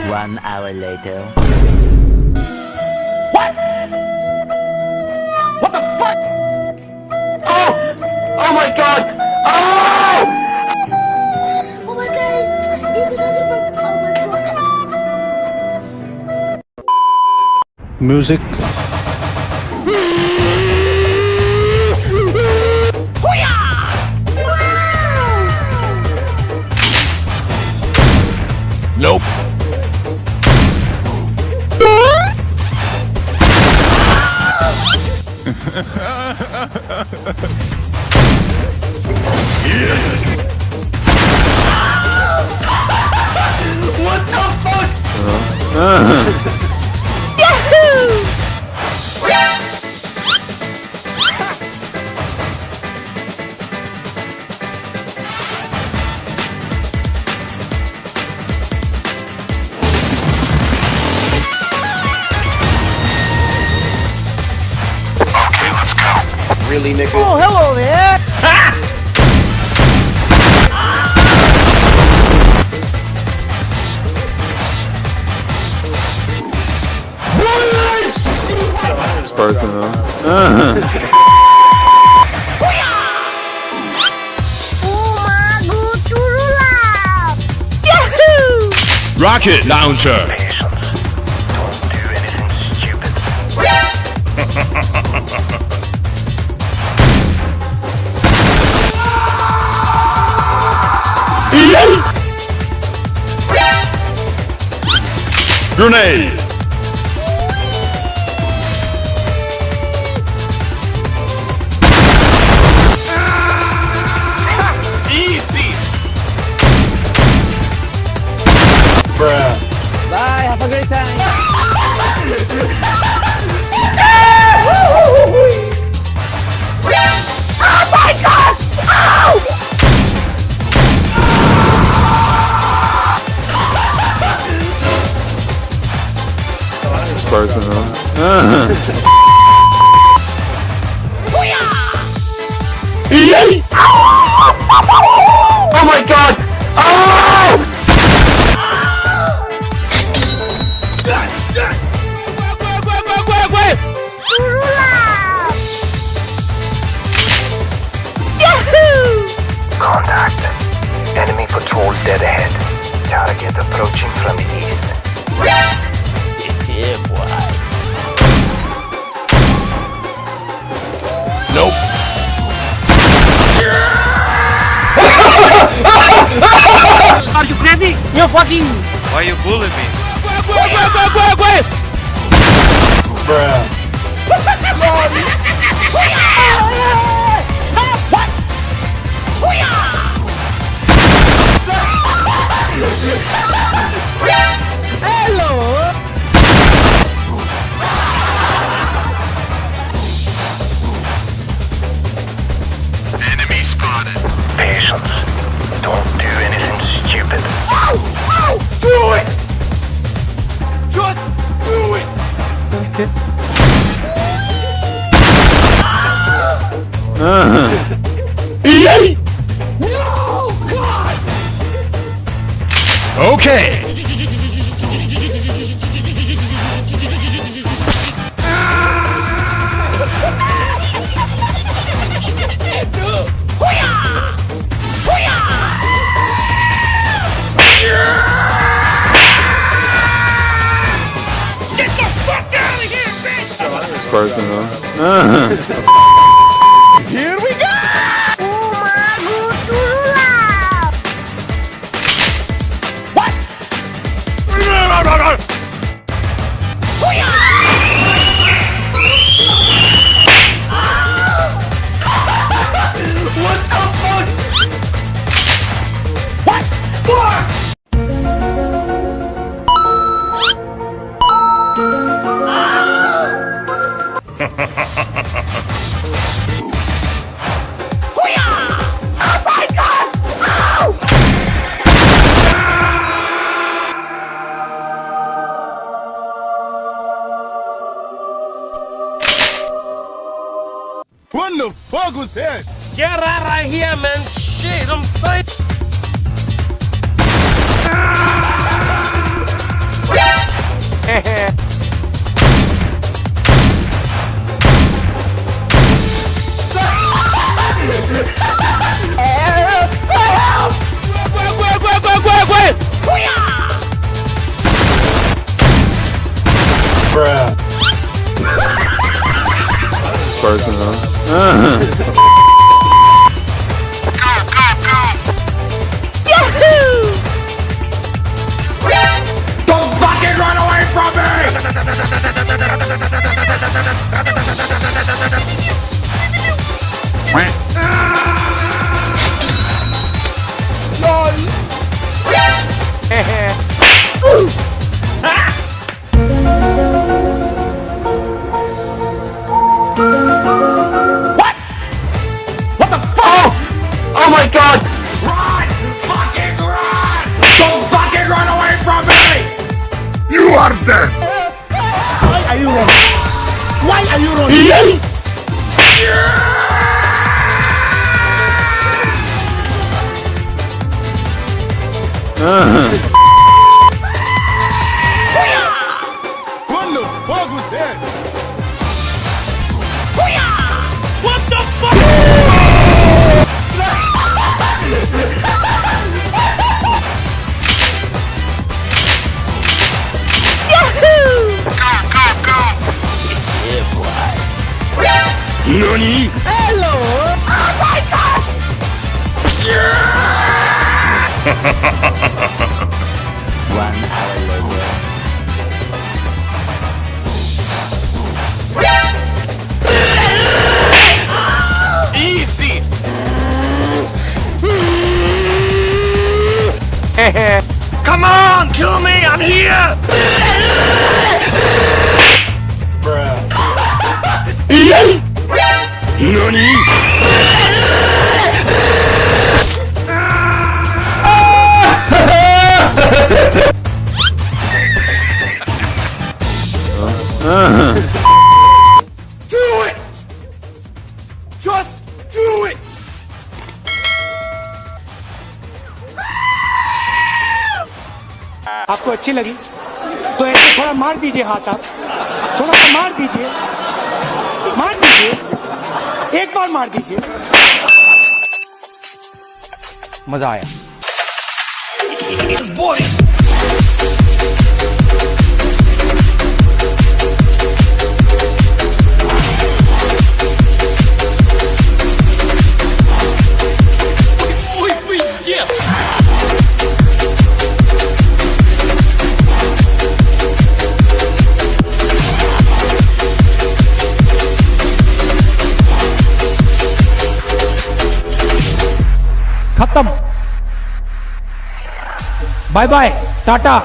1 hour later. What? What the fuck? Oh! Oh my god! Oh! Oh my god! You guys are from Music. Nope. Yes! What the fuck? Yahoo! Really, nigga? Oh, hello there! This person, Yahoo! Rocket launcher. Don't do anything stupid. Grenade. Easy! Bruh. Bye, have a great time. Oh my god! Oh! This person, Oh my god! Oh! Yahoo! Contact. Enemy patrol dead ahead. Target approaching from the east. Yeah, boy. Nope. Are you crazy? You're fucking... Why you bullying me? Bruh. Enemy spotted. Patience. Don't do anything stupid. Do it! Just do it! No! God! Okay. Get the fuck out of here, bitch! this person, Here we go! What? What the fuck? What? Fuck! Oh my god! Ow! What the fuck was that? Get out of here, man! Shit, I'm saying. personal. Don't fucking run away from me! What the fuck? Oh my god! Run! Fucking run! Don't fucking run away from me! You are dead. Why are you running? Why are you running? Quando fogo desce. NANI? Hello! Oh my god! One hour later. Easy. Come on, kill me. I'm here. NANI? Do it! Just do it! आपको अच्छी लगी तो ऐसे थोड़ा मार दीजिए हाथ आप थोड़ा सा मार दीजिए एक बार मार दीजिए मजा आया खत्म बाय बाय टाटा